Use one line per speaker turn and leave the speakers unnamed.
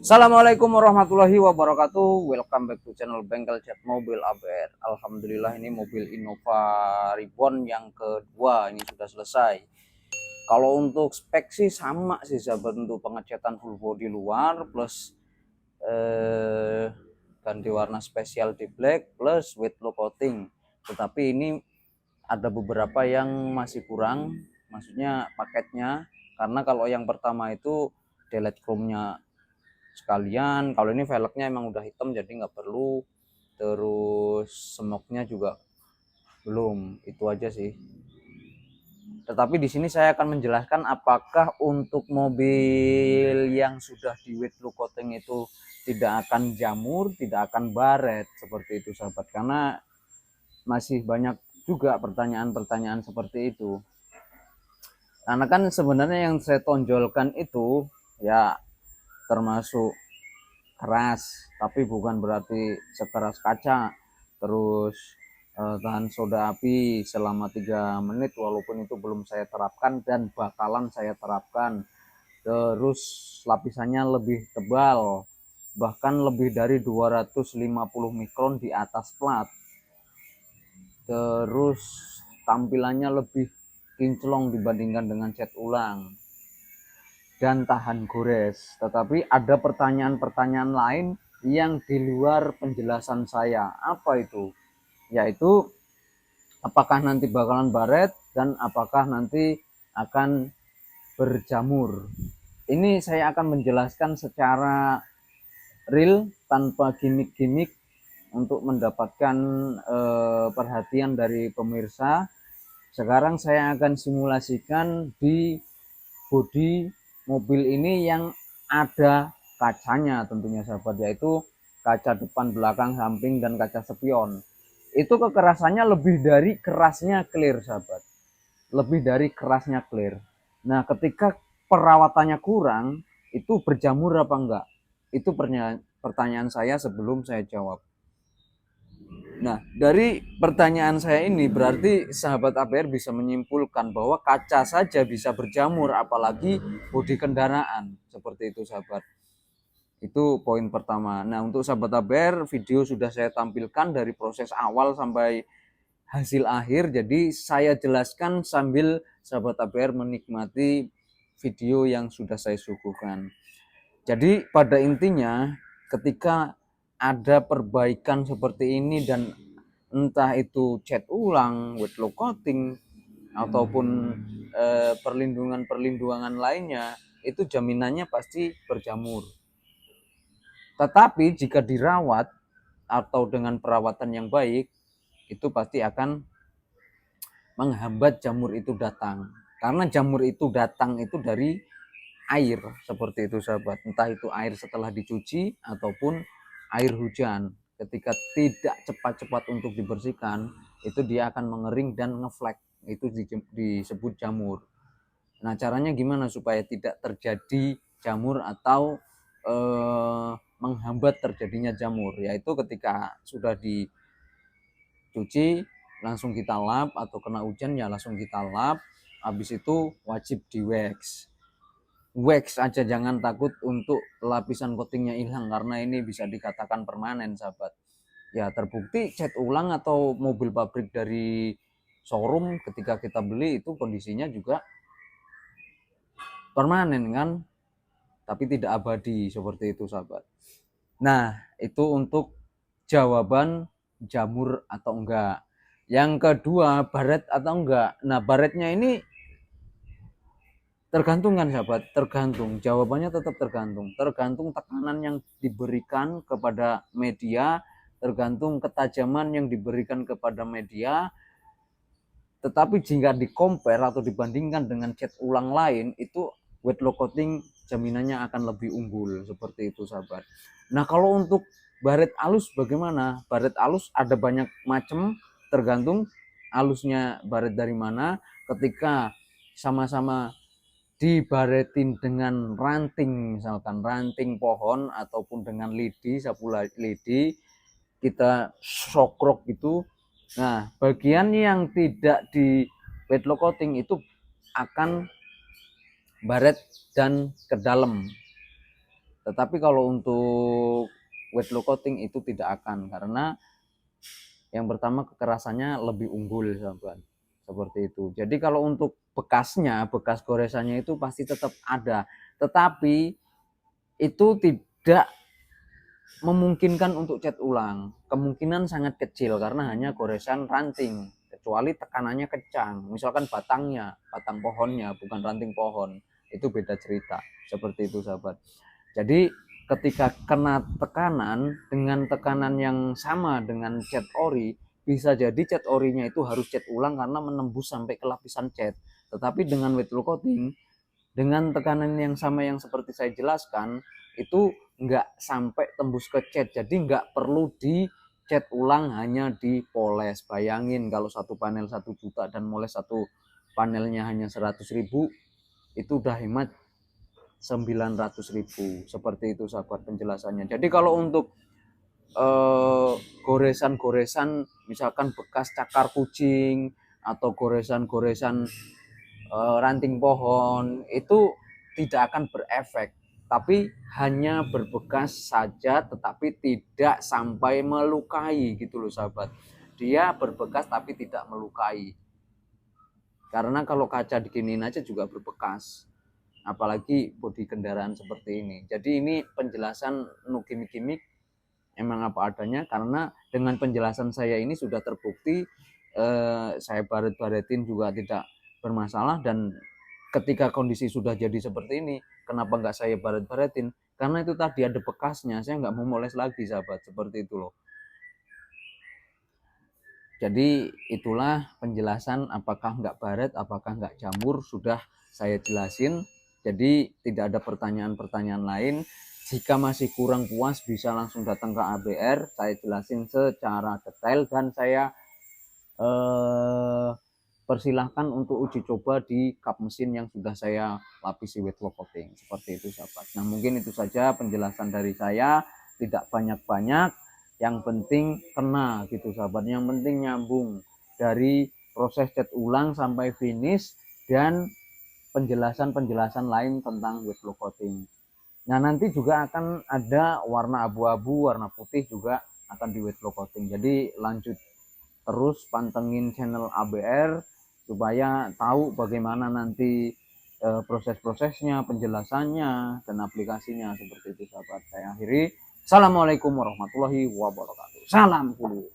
Assalamualaikum warahmatullahi wabarakatuh. Welcome back to channel Bengkel Cat Mobil ABR. Alhamdulillah ini mobil Innova Reborn yang kedua ini sudah selesai. Kalau untuk spek sih sama sih sahabat, untuk pengecatan full body luar plus ganti warna spesial di black plus wet look coating. Tetapi ini ada beberapa yang masih kurang, maksudnya paketnya, karena kalau yang pertama itu delete chrome-nya sekalian. Kalau ini velgnya emang udah hitam jadi nggak perlu, terus semoknya juga belum, itu aja sih. Tetapi di sini saya akan menjelaskan apakah untuk mobil yang sudah di wet look coating itu tidak akan jamur, tidak akan baret seperti itu sahabat, karena masih banyak juga pertanyaan-pertanyaan seperti itu. Karena kan sebenarnya yang saya tonjolkan itu ya termasuk keras, tapi bukan berarti sekeras kaca. Terus tahan soda api selama 3 menit, walaupun itu belum saya terapkan dan bakalan saya terapkan. Terus lapisannya lebih tebal, bahkan lebih dari 250 mikron di atas plat. Terus tampilannya lebih kinclong dibandingkan dengan cat ulang dan tahan gores. Tetapi ada pertanyaan-pertanyaan lain yang di luar penjelasan saya. Apa itu? Yaitu apakah nanti bakalan baret dan apakah nanti akan berjamur. Ini saya akan menjelaskan secara real tanpa gimmick-gimmick untuk mendapatkan perhatian dari pemirsa. Sekarang saya akan simulasikan di bodi mobil ini yang ada kacanya tentunya sahabat, yaitu kaca depan, belakang, samping, dan kaca spion. Itu kekerasannya lebih dari kerasnya clear sahabat, lebih dari kerasnya clear. Nah ketika perawatannya kurang, itu berjamur apa enggak? Itu pertanyaan saya sebelum saya jawab. Nah, dari pertanyaan saya ini berarti sahabat ABR bisa menyimpulkan bahwa kaca saja bisa berjamur, apalagi bodi kendaraan. Seperti itu sahabat. Itu poin pertama. Nah, untuk sahabat ABR, video sudah saya tampilkan dari proses awal sampai hasil akhir. Jadi saya jelaskan sambil sahabat ABR menikmati video yang sudah saya suguhkan. Jadi pada intinya ketika ada perbaikan seperti ini, dan entah itu cat ulang, wet look coating, ataupun perlindungan lainnya, itu jaminannya pasti berjamur. Tetapi jika dirawat atau dengan perawatan yang baik, itu pasti akan menghambat jamur itu datang. Karena jamur itu datang itu dari air, seperti itu sahabat. Entah itu air setelah dicuci ataupun air hujan. Ketika tidak cepat-cepat untuk dibersihkan, itu dia akan mengering dan ngeflek. Itu disebut jamur. Nah, caranya gimana supaya tidak terjadi jamur atau menghambat terjadinya jamur? Yaitu ketika sudah dicuci, langsung kita lap, atau kena hujan ya langsung kita lap. Habis itu wajib di wax aja, jangan takut untuk lapisan coatingnya hilang, karena ini bisa dikatakan permanen sahabat. Ya terbukti cat ulang atau mobil pabrik dari showroom ketika kita beli itu kondisinya juga permanen kan, tapi tidak abadi, seperti itu sahabat. Nah itu untuk jawaban jamur atau enggak. Yang kedua, baret atau enggak. Nah baretnya ini tergantung kan sahabat, tergantung, jawabannya tetap tergantung tekanan yang diberikan kepada media, tergantung ketajaman yang diberikan kepada media. Tetapi jika di compare atau dibandingkan dengan cat ulang lain, itu wet look coating jaminannya akan lebih unggul, seperti itu sahabat. Nah kalau untuk baret alus bagaimana? Baret alus ada banyak macam, tergantung alusnya baret dari mana. Ketika sama-sama dibaretin dengan ranting, misalkan ranting pohon ataupun dengan lidi, sapu lidi, kita sokrok gitu. Nah bagian yang tidak di wet look coating itu akan baret dan ke dalam. Tetapi kalau untuk wet lock coating itu tidak akan, karena yang pertama kekerasannya lebih unggul sahabat, seperti itu. Jadi kalau untuk bekasnya, bekas goresannya itu pasti tetap ada, tetapi itu tidak memungkinkan untuk cat ulang. Kemungkinan sangat kecil karena hanya goresan ranting, kecuali tekanannya kencang, misalkan batang pohonnya bukan ranting pohon, itu beda cerita. Seperti itu sahabat. Jadi ketika kena tekanan dengan tekanan yang sama dengan cat ori, bisa jadi cat orinya itu harus cat ulang karena menembus sampai ke lapisan cat. Tetapi dengan wet lock coating dengan tekanan yang sama yang seperti saya jelaskan, itu nggak sampai tembus ke cat, jadi nggak perlu di cat ulang, hanya dipoles. Bayangin kalau satu panel 1 juta dan moles satu panelnya hanya 100.000, itu udah hemat 900.000. Seperti itu sahabat penjelasannya. Jadi kalau untuk goresan-goresan misalkan bekas cakar kucing atau goresan-goresan ranting pohon, itu tidak akan berefek, tapi hanya berbekas saja, tetapi tidak sampai melukai gitu loh sahabat. Dia berbekas tapi tidak melukai, karena kalau kaca diginiin aja juga berbekas, apalagi bodi kendaraan seperti ini. Jadi ini penjelasan no gimmick-gimmick, emang apa adanya, karena dengan penjelasan saya ini sudah terbukti saya baret-baretin juga tidak bermasalah. Dan ketika kondisi sudah jadi seperti ini, kenapa nggak saya baret-baretin? Karena itu tadi ada bekasnya, saya nggak mau moles lagi sahabat, seperti itu loh. Jadi itulah penjelasan apakah nggak baret, apakah nggak jamur, sudah saya jelasin. Jadi tidak ada pertanyaan-pertanyaan lain. Jika masih kurang puas bisa langsung datang ke ABR, saya jelasin secara detail dan saya persilahkan untuk uji coba di kap mesin yang sudah saya lapisi wet lock coating. Seperti itu sahabat. Nah mungkin itu saja penjelasan dari saya, tidak banyak-banyak, yang penting kena gitu sahabat, yang penting nyambung dari proses cat ulang sampai finish dan penjelasan-penjelasan lain tentang wet lock coating. Nah nanti juga akan ada warna abu-abu, warna putih juga akan di wet lock coating. Jadi lanjut terus pantengin channel ABR supaya tahu bagaimana nanti proses-prosesnya, penjelasannya, dan aplikasinya. Seperti itu sahabat. Saya akhiri. Assalamualaikum warahmatullahi wabarakatuh. Salam dulu.